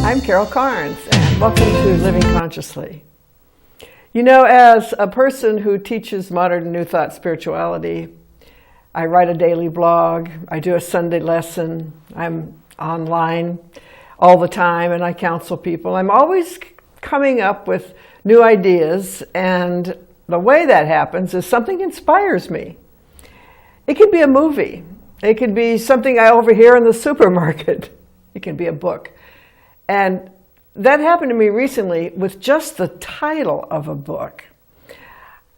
I'm Carol Carnes, and welcome to Living Consciously. You know, as a person who teaches modern New Thought spirituality, I write a daily blog, I do a Sunday lesson, I'm online all the time, and I counsel people. I'm always coming up with new ideas, and the way that happens is something inspires me. It could be a movie. It could be something I overhear in the supermarket. It can be a book. And that happened to me recently with just the title of a book.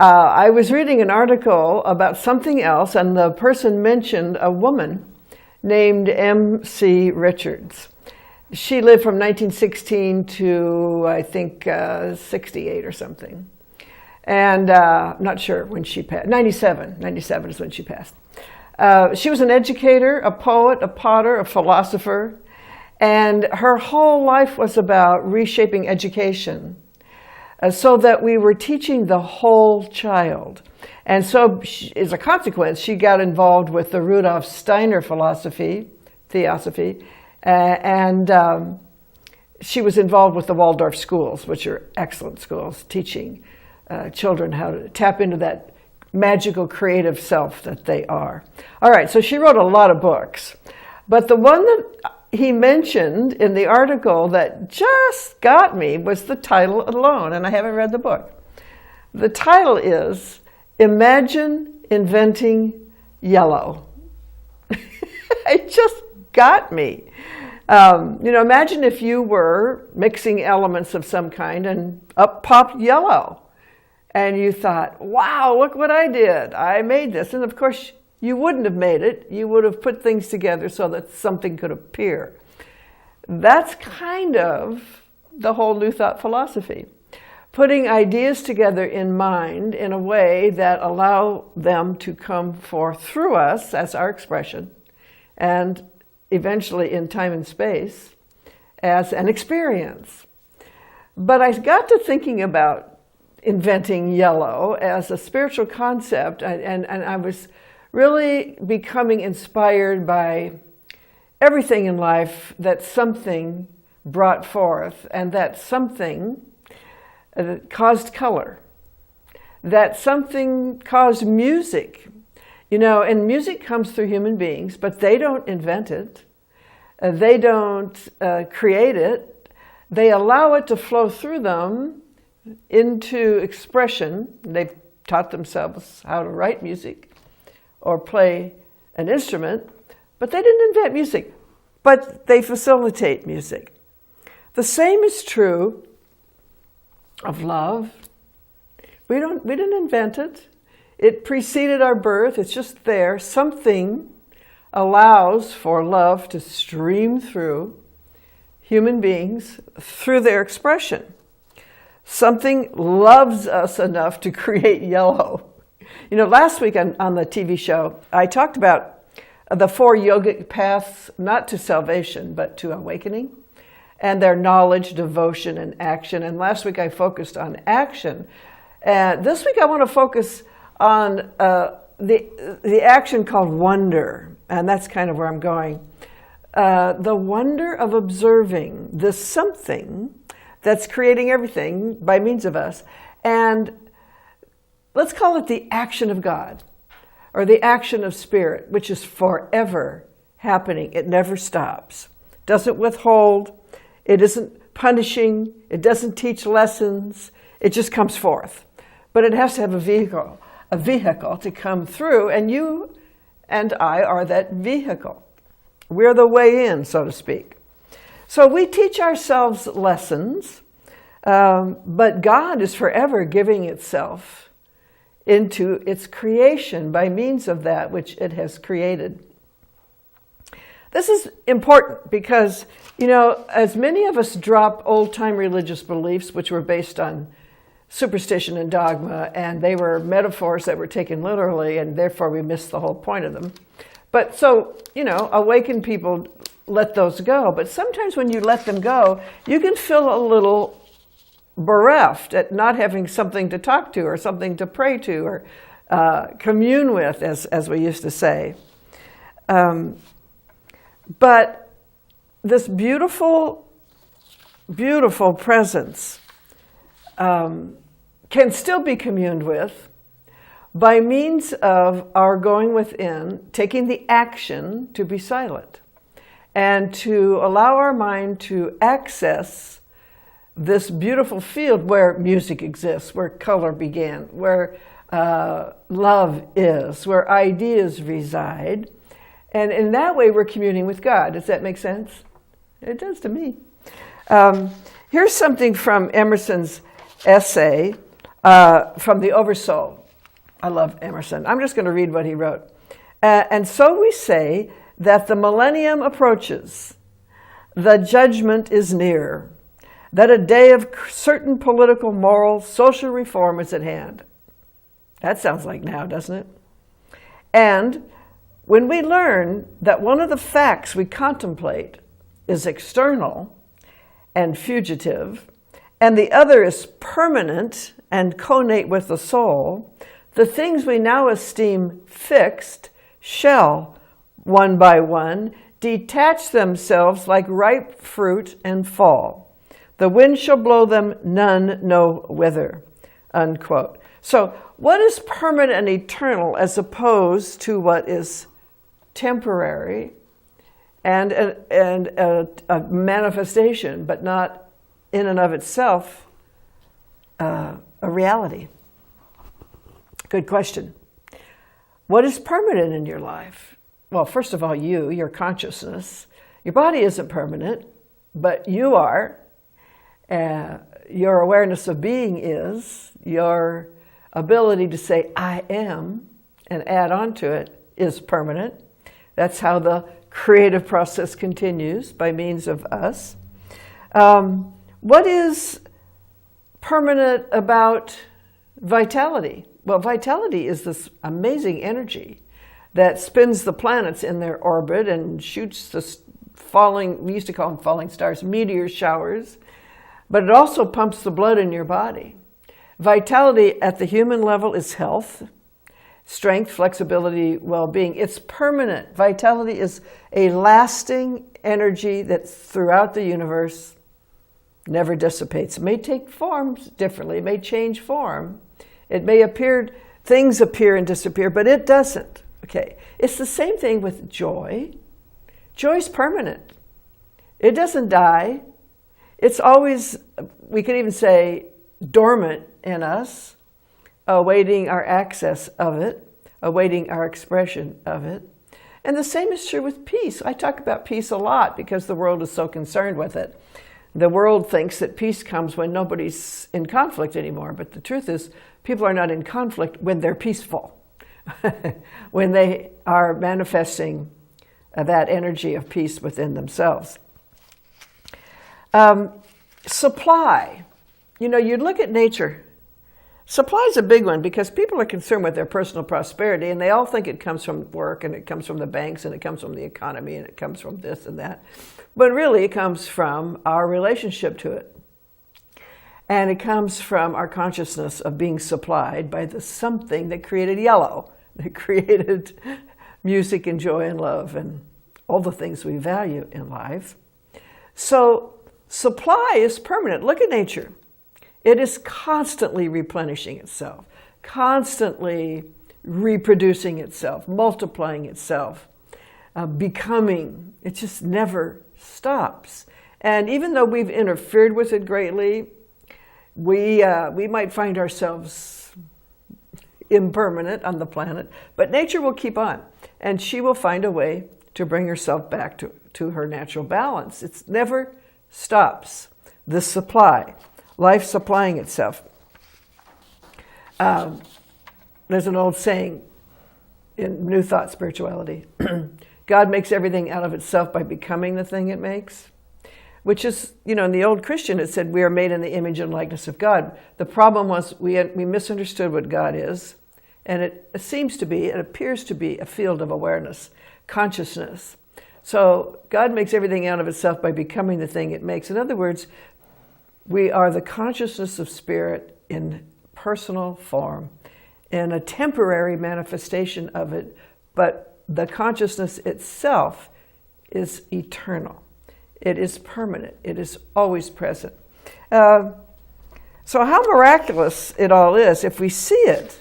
I was reading an article about something else, and the person mentioned a woman named M.C. Richards. She lived from 1916 to, I think, 68 or something. And I'm not sure when she passed. 97 is when she passed. She was an educator, a poet, a potter, a philosopher, and her whole life was about reshaping education so that we were teaching the whole child. And so, as a consequence, she got involved with the Rudolf Steiner theosophy, and she was involved with the Waldorf schools, which are excellent schools, teaching children how to tap into that magical creative self that they are. All right, so she wrote a lot of books, but the one that he mentioned in the article that just got me was the title alone, and I haven't read the book. The title is Imagine Inventing Yellow. It just got me. Imagine if you were mixing elements of some kind and up popped yellow. And you thought, wow, look what I did. I made this. And of course, you wouldn't have made it. You would have put things together so that something could appear. That's kind of the whole New Thought philosophy. Putting ideas together in mind in a way that allow them to come forth through us as our expression, and eventually in time and space as an experience. But I got to thinking about inventing yellow as a spiritual concept, and I was really becoming inspired by everything in life that something brought forth, and that something caused color, that something caused music. And music comes through human beings, but they don't invent it. They don't create it. They allow it to flow through them into expression. They've taught themselves how to write music or play an instrument, but they didn't invent music, but they facilitate music. The same is true of love. We didn't invent it. It preceded our birth. It's just there. Something allows for love to stream through human beings through their expression. Something loves us enough to create yellow. Last week on the TV show, I talked about the 4 yogic paths, not to salvation, but to awakening, and their knowledge, devotion, and action. And last week I focused on action. This week I want to focus on the action called wonder, and that's kind of where I'm going. The wonder of observing this something that's creating everything by means of us. And let's call it the action of God, or the action of spirit, which is forever happening. It never stops. Doesn't withhold. It isn't punishing. It doesn't teach lessons. It just comes forth. But it has to have a vehicle to come through, and you and I are that vehicle. We're the way in, so to speak. So we teach ourselves lessons, but God is forever giving itself into its creation by means of that which it has created. This is important because, as many of us drop old-time religious beliefs, which were based on superstition and dogma, and they were metaphors that were taken literally, and therefore we missed the whole point of them. But so, awakened people let those go. But sometimes when you let them go, you can feel a little bereft at not having something to talk to or something to pray to or commune with, as we used to say. But this beautiful beautiful presence can still be communed with by means of our going within, taking the action to be silent, and to allow our mind to access this beautiful field where music exists, where color began, where love is, where ideas reside. And in that way, we're communing with God. Does that make sense? It does to me. Here's something from Emerson's essay, from the Oversoul. I love Emerson. I'm just going to read what he wrote. And so we say that the millennium approaches, the judgment is near, that a day of certain political, moral, social reform is at hand. That sounds like now, doesn't it? And when we learn that one of the facts we contemplate is external and fugitive, and the other is permanent and connate with the soul, the things we now esteem fixed shall, one by one, detach themselves like ripe fruit and fall. The wind shall blow them, none know whither. Unquote. So what is permanent and eternal as opposed to what is temporary and a manifestation, but not in and of itself a reality? Good question. What is permanent in your life? Well, first of all, your consciousness. Your body isn't permanent, but you are. Your awareness of being is. Your ability to say, I am, and add on to it is permanent. That's how the creative process continues, by means of us. What is permanent about vitality? Well, vitality is this amazing energy that spins the planets in their orbit and shoots the falling, we used to call them falling stars, meteor showers, but it also pumps the blood in your body. Vitality at the human level is health, strength, flexibility, well-being. It's permanent. Vitality is a lasting energy that throughout the universe never dissipates. It may take forms differently. It may change form. It may appear, things appear and disappear, but it doesn't. Okay. It's the same thing with joy. Joy is permanent. It doesn't die. It's always, we could even say, dormant in us, awaiting our access of it, awaiting our expression of it. And the same is true with peace. I talk about peace a lot because the world is so concerned with it. The world thinks that peace comes when nobody's in conflict anymore, but the truth is people are not in conflict when they're peaceful, when they are manifesting that energy of peace within themselves. Supply. You know, you look at nature. Supply is a big one because people are concerned with their personal prosperity and they all think it comes from work and it comes from the banks and it comes from the economy and it comes from this and that. But really it comes from our relationship to it. And it comes from our consciousness of being supplied by the something that created yellow, that created music and joy and love and all the things we value in life. So supply is permanent. Look at nature. It is constantly replenishing itself, constantly reproducing itself, multiplying itself, becoming. It just never stops. And even though we've interfered with it greatly, we might find ourselves impermanent on the planet, but nature will keep on, and she will find a way to bring herself back to her natural balance. It never stops. The supply. Life supplying itself. There's an old saying in New Thought spirituality. God makes everything out of itself by becoming the thing it makes. Which is, you know, in the old Christian it said we are made in the image and likeness of God. The problem was we misunderstood what God is. And it seems to be, it appears to be a field of awareness, consciousness. So God makes everything out of itself by becoming the thing it makes. In other words, we are the consciousness of spirit in personal form, in a temporary manifestation of it, but the consciousness itself is eternal. It is permanent. It is always present. So how miraculous it all is if we see it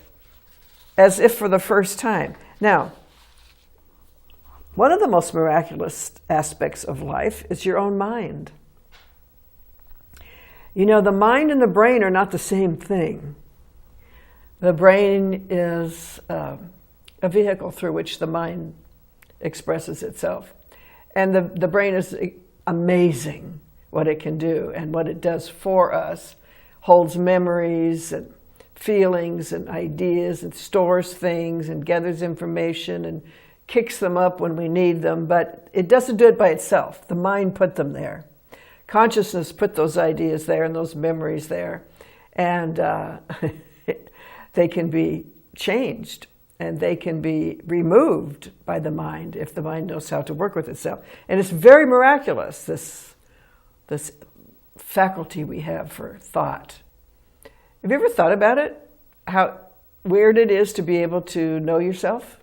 as if for the first time. Now, one of the most miraculous aspects of life is your own mind. You know, the mind and the brain are not the same thing. The brain is a vehicle through which the mind expresses itself. And the brain is amazing what it can do and what it does for us. Holds memories and feelings and ideas and stores things and gathers information and kicks them up when we need them, but it doesn't do it by itself. The mind put them there. Consciousness put those ideas there and those memories there, and they can be changed and they can be removed by the mind if the mind knows how to work with itself. And it's very miraculous, this faculty we have for thought. Have you ever thought about it? How weird it is to be able to know yourself?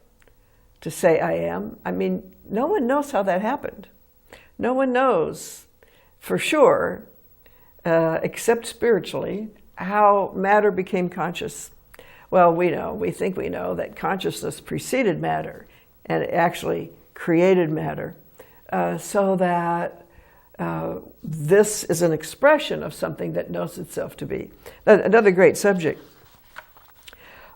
To say, I am? I mean, no one knows how that happened. No one knows for sure, except spiritually, how matter became conscious. Well, we think we know that consciousness preceded matter and it actually created matter, so that this is an expression of something that knows itself to be. Another great subject.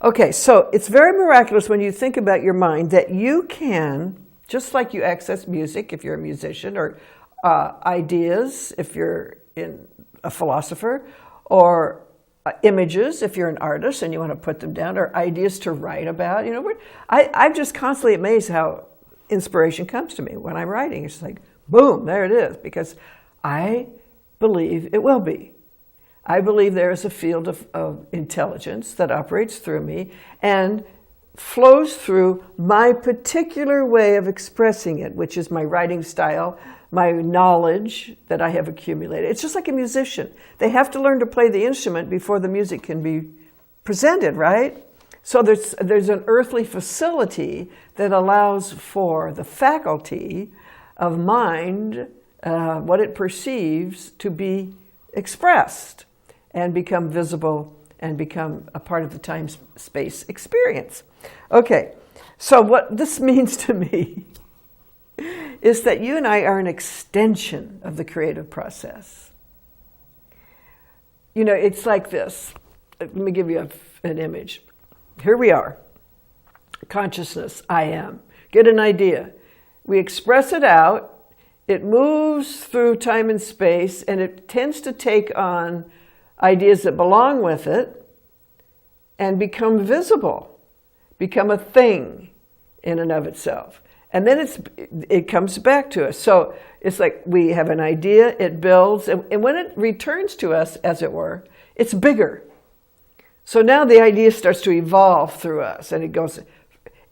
Okay, so it's very miraculous when you think about your mind that you can, just like you access music if you're a musician, or ideas if you're a philosopher, or images if you're an artist and you want to put them down, or ideas to write about. You know, I'm just constantly amazed how inspiration comes to me when I'm writing. It's just like, boom, there it is, because I believe it will be. I believe there is a field of intelligence that operates through me and flows through my particular way of expressing it, which is my writing style, my knowledge that I have accumulated. It's just like a musician. They have to learn to play the instrument before the music can be presented, right? So there's an earthly facility that allows for the faculty of mind, what it perceives, to be expressed and become visible and become a part of the time-space experience. Okay, so what this means to me is that you and I are an extension of the creative process. You know, it's like this. Let me give you an image. Here we are. Consciousness, I am. Get an idea. We express it out. It moves through time and space, and it tends to take on ideas that belong with it and become visible, become a thing in and of itself. And then it comes back to us. So it's like we have an idea, it builds, and when it returns to us, as it were, it's bigger. So now the idea starts to evolve through us, and it goes,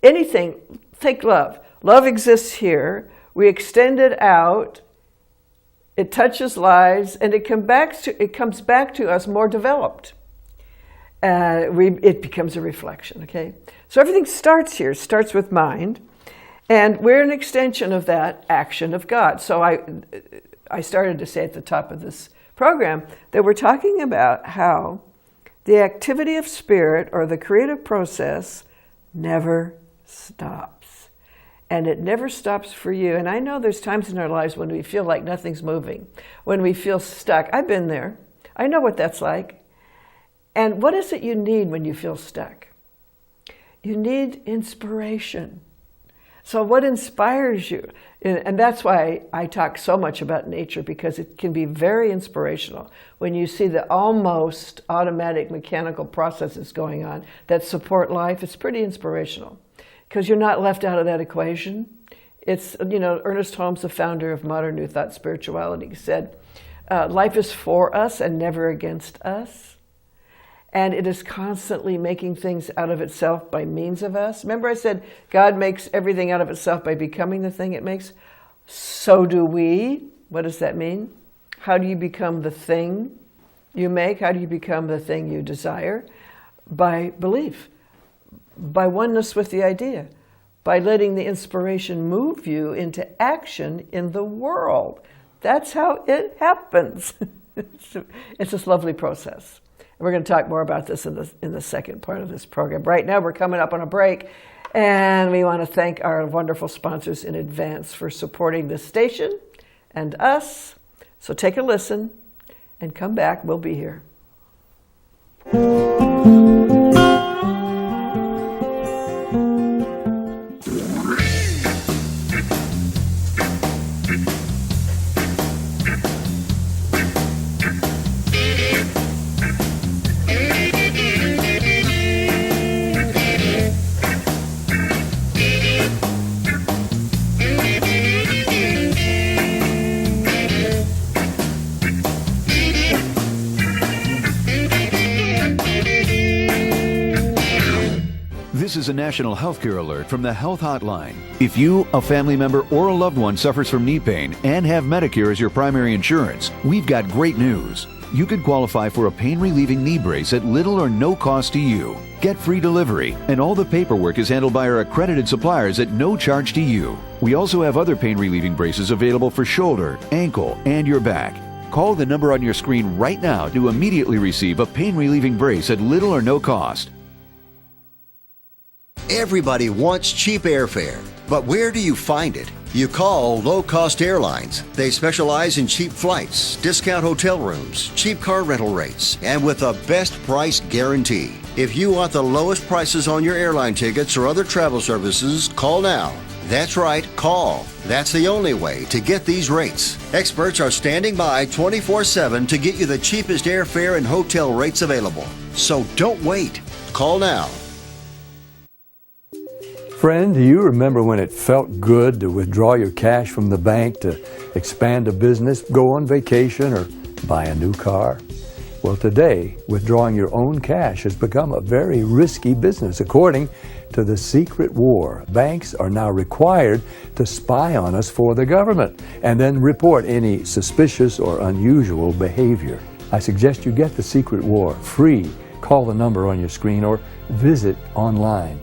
anything, take love. Love exists here. We extend it out. It touches lives, and it comes back to us more developed. It becomes a reflection, okay? So everything starts here, starts with mind, and we're an extension of that action of God. So I started to say at the top of this program that we're talking about how the activity of spirit, or the creative process, never stops. And it never stops for you. And I know there's times in our lives when we feel like nothing's moving, when we feel stuck. I've been there. I know what that's like. And what is it you need when you feel stuck? You need inspiration. So what inspires you? And that's why I talk so much about nature, because it can be very inspirational when you see the almost automatic mechanical processes going on that support life. It's pretty inspirational because you're not left out of that equation. It's, you know, Ernest Holmes, the founder of modern New Thought spirituality, said, life is for us and never against us. And it is constantly making things out of itself by means of us. Remember I said God makes everything out of itself by becoming the thing it makes? So do we. What does that mean? How do you become the thing you make? How do you become the thing you desire? By belief, by oneness with the idea, by letting the inspiration move you into action in the world. That's how it happens. It's this lovely process. We're going to talk more about this in the second part of this program. Right now, we're coming up on a break, and we want to thank our wonderful sponsors in advance for supporting this station and us. So take a listen and come back. We'll be here. This is a national healthcare alert from the Health Hotline. If you, a family member, or a loved one suffers from knee pain and have Medicare as your primary insurance, we've got great news. You could qualify for a pain-relieving knee brace at little or no cost to you. Get free delivery, and all the paperwork is handled by our accredited suppliers at no charge to you. We also have other pain-relieving braces available for shoulder, ankle, and your back. Call the number on your screen right now to immediately receive a pain-relieving brace at little or no cost. Everybody wants cheap airfare, but where do you find it? You call Low Cost Airlines. They specialize in cheap flights, discount hotel rooms, cheap car rental rates, and with a best price guarantee. If you want the lowest prices on your airline tickets or other travel services, call now. That's right, call. That's the only way to get these rates. Experts are standing by 24/7 to get you the cheapest airfare and hotel rates available. So don't wait. Call now. Friend, do you remember when it felt good to withdraw your cash from the bank to expand a business, go on vacation, or buy a new car? Well, today, withdrawing your own cash has become a very risky business. According to the Secret War, banks are now required to spy on us for the government and then report any suspicious or unusual behavior. I suggest you get the Secret War free. Call the number on your screen or visit online.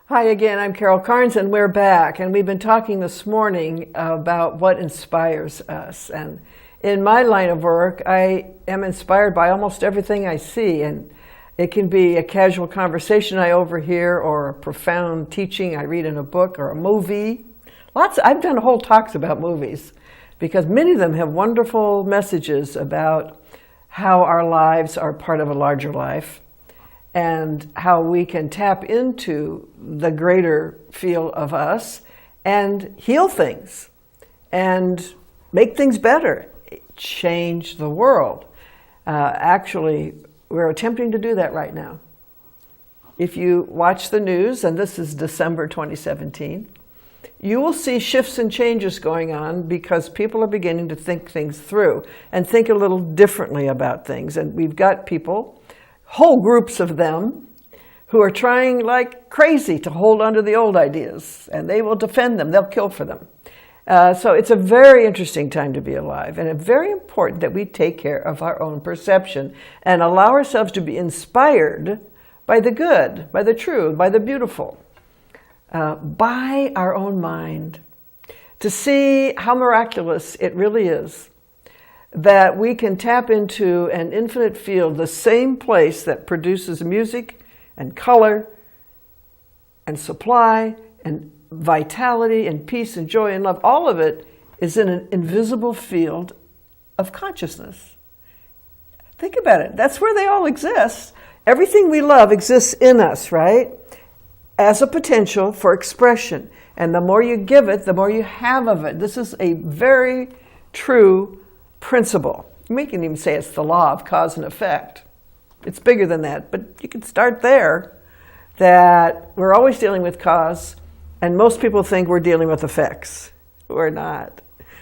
Hi again, I'm Carol Carnes, and we're back. And we've been talking this morning about what inspires us. And in my line of work, I am inspired by almost everything I see. And it can be a casual conversation I overhear, or a profound teaching I read in a book, or a movie. I've done whole talks about movies, because many of them have wonderful messages about how our lives are part of a larger life and how we can tap into the greater feel of us and heal things and make things better, change the world. Actually, we're attempting to do that right now. If you watch the news, and this is December 2017, you will see shifts and changes going on because people are beginning to think things through and think a little differently about things. And we've got people, whole groups of them, who are trying like crazy to hold on to the old ideas, and they will defend them. They'll kill for them. So it's a very interesting time to be alive, and it's very important that we take care of our own perception and allow ourselves to be inspired by the good, by the true, by the beautiful. By our own mind, to see how miraculous it really is that we can tap into an infinite field, the same place that produces music and color and supply and vitality and peace and joy and love. All of it is in an invisible field of consciousness. Think about it. That's where they all exist. Everything we love exists in us, right? As a potential for expression. And the more you give it, the more you have of it. This is a very true principle. We can even say it's the law of cause and effect. It's bigger than that, but you can start there, that we're always dealing with cause, and most people think we're dealing with effects. We're not.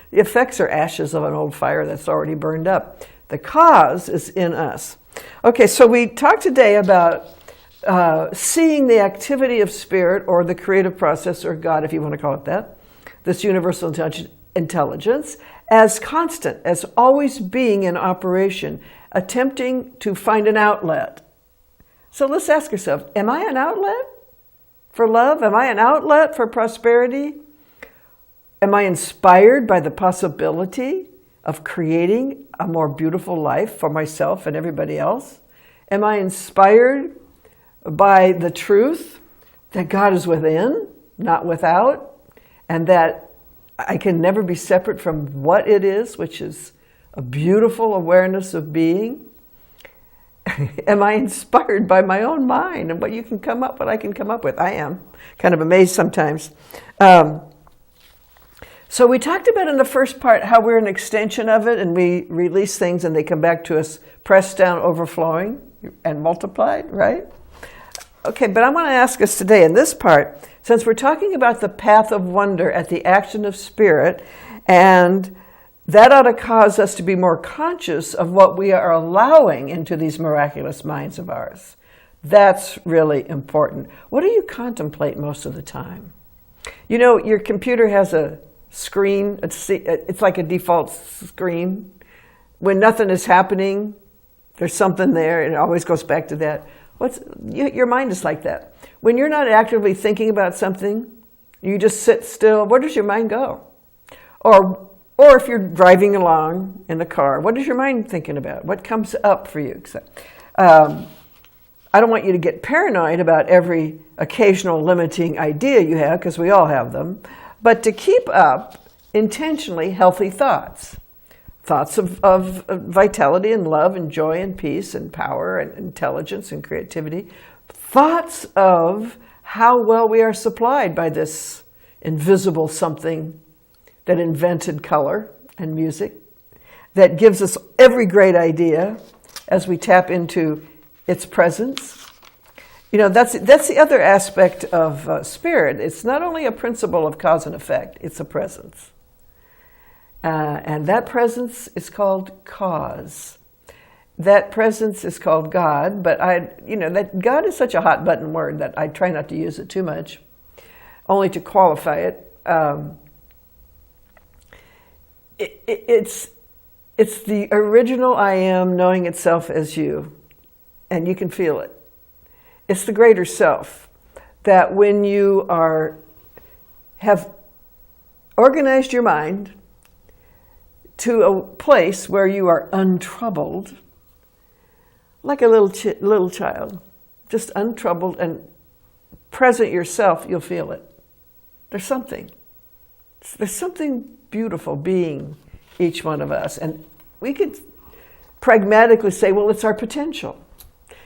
The effects are ashes of an old fire that's already burned up. The cause is in us. Okay, so we talked today about seeing the activity of spirit, or the creative process, or God, if you want to call it that, this universal intelligence, as constant, as always being in operation, attempting to find an outlet. So let's ask ourselves, am I an outlet? for love? Am I an outlet for prosperity? Am I inspired by the possibility of creating a more beautiful life for myself and everybody else? Am I inspired by the truth that God is within, not without, and that I can never be separate from what it is, which is a beautiful awareness of being? Am I inspired by my own mind and what I can come up with? I am kind of amazed sometimes. So we talked about in the first part how we're an extension of it, and we release things and they come back to us pressed down, overflowing, and multiplied, right? Okay, but I want to ask us today in this part, since we're talking about the path of wonder at the action of spirit, and that ought to cause us to be more conscious of what we are allowing into these miraculous minds of ours. That's really important. What do you contemplate most of the time? You know, your computer has a screen. It's like a default screen. When nothing is happening, there's something there, and it always goes back to that. Your mind is like that. When you're not actively thinking about something, you just sit still. Where does your mind go? Or if you're driving along in the car, what is your mind thinking about? What comes up for you? I don't want you to get paranoid about every occasional limiting idea you have, because we all have them, but to keep up intentionally healthy thoughts. Thoughts of vitality and love and joy and peace and power and intelligence and creativity. Thoughts of how well we are supplied by this invisible something that invented color and music, that gives us every great idea as we tap into its presence. You know, that's the other aspect of spirit. It's not only a principle of cause and effect, it's a presence. And that presence is called cause. That presence is called God, but that God is such a hot button word that I try not to use it too much, only to qualify it. It's the original I am knowing itself as you, and you can feel it. It's the greater self that when you have organized your mind to a place where you are untroubled, like a little child, just untroubled and present yourself, you'll feel it. There's something beautiful being each one of us. And we could pragmatically say, well, it's our potential.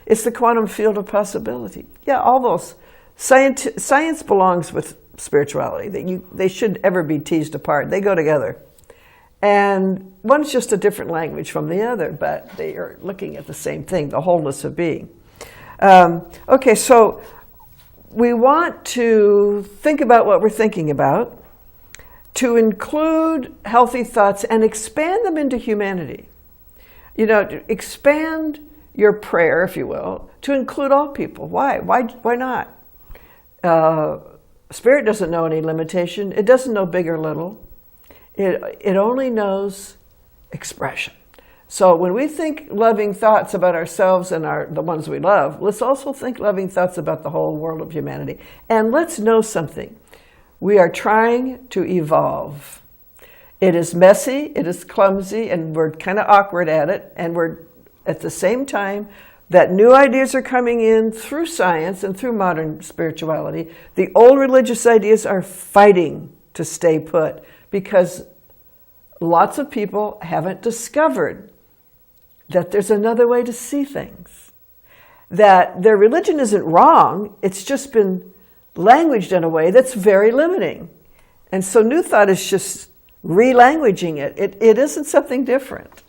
It's the quantum field of possibility. Yeah, all those. Science belongs with spirituality. They should ever be teased apart. They go together. And one's just a different language from the other, but they are looking at the same thing, the wholeness of being. Okay, so we want to think about what we're thinking about, to include healthy thoughts and expand them into humanity. You know, to expand your prayer, if you will, to include all people. Why? Why not? Spirit doesn't know any limitation. It doesn't know big or little. It only knows expression. So when we think loving thoughts about ourselves and the ones we love, let's also think loving thoughts about the whole world of humanity. And let's know something. We are trying to evolve. It is messy, it is clumsy, and we're kind of awkward at it. And we're, at the same time, that new ideas are coming in through science and through modern spirituality. The old religious ideas are fighting to stay put because lots of people haven't discovered that there's another way to see things. That their religion isn't wrong, it's just been languaged in a way that's very limiting. And so New Thought is just relanguaging it. It isn't something different.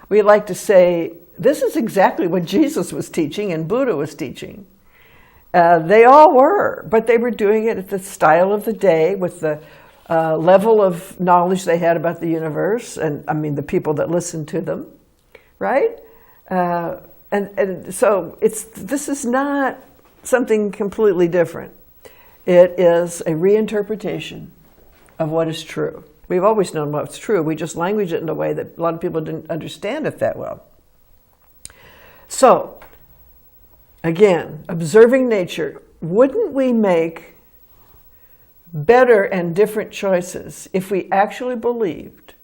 We like to say, this is exactly what Jesus was teaching and Buddha was teaching. They all were, but they were doing it at the style of the day with the level of knowledge they had about the universe, and I mean the people that listened to them, right? And so this is not something completely different. It is a reinterpretation of what is true. We've always known what's true. We just language it in a way that a lot of people didn't understand it that well. So, again, observing nature, wouldn't we make better and different choices if we actually believed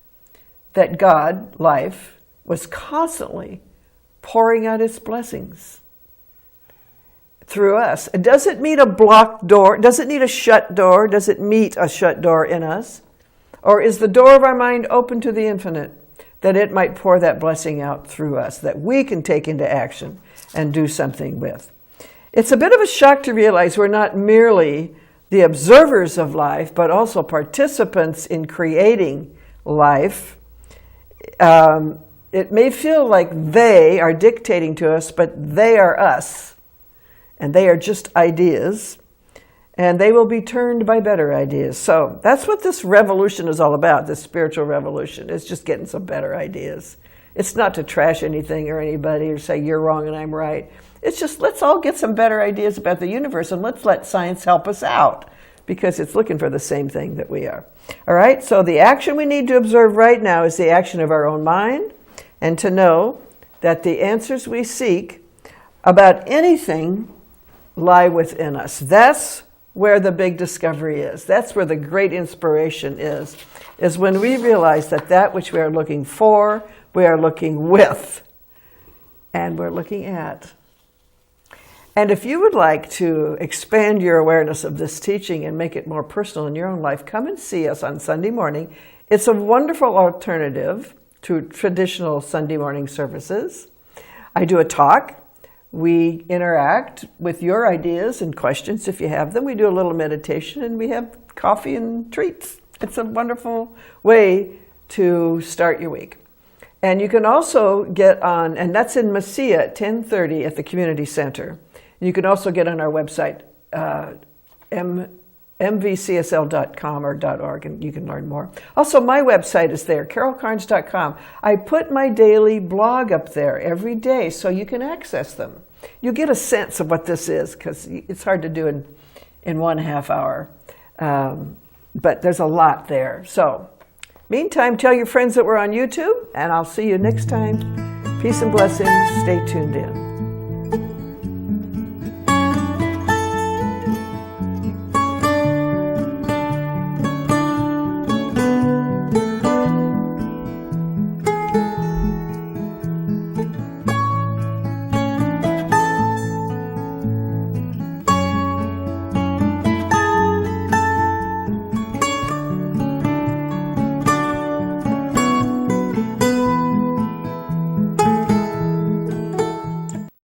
that God, life, was constantly pouring out its blessings through us? It doesn't mean a blocked door. Does it need a shut door? Does it meet a shut door in us? Or is the door of our mind open to the infinite, that it might pour that blessing out through us, that we can take into action and do something with? It's a bit of a shock to realize we're not merely the observers of life, but also participants in creating life. It may feel like they are dictating to us, but they are us. And they are just ideas. And they will be turned by better ideas. So that's what this revolution is all about, this spiritual revolution. It's just getting some better ideas. It's not to trash anything or anybody or say you're wrong and I'm right. It's just let's all get some better ideas about the universe and let's let science help us out, because it's looking for the same thing that we are. All right, so the action we need to observe right now is the action of our own mind, and to know that the answers we seek about anything lie within us. That's where the big discovery is. That's where the great inspiration is when we realize that that which we are looking for, we are looking with, and we're looking at. And if you would like to expand your awareness of this teaching and make it more personal in your own life, come and see us on Sunday morning. It's a wonderful alternative to traditional Sunday morning services. I do a talk. We interact with your ideas and questions if you have them. We do a little meditation and we have coffee and treats. It's a wonderful way to start your week. And you can also get on, and that's in Mesilla at 10:30 at the Community Center. You can also get on our website, mvcsl.com or .org, and you can learn more. Also, my website is there, carolcarnes.com. I put my daily blog up there every day so you can access them. You get a sense of what this is, because it's hard to do in 1.5 hour. But there's a lot there. So, meantime, tell your friends that we're on YouTube, and I'll see you next time. Peace and blessings. Stay tuned in.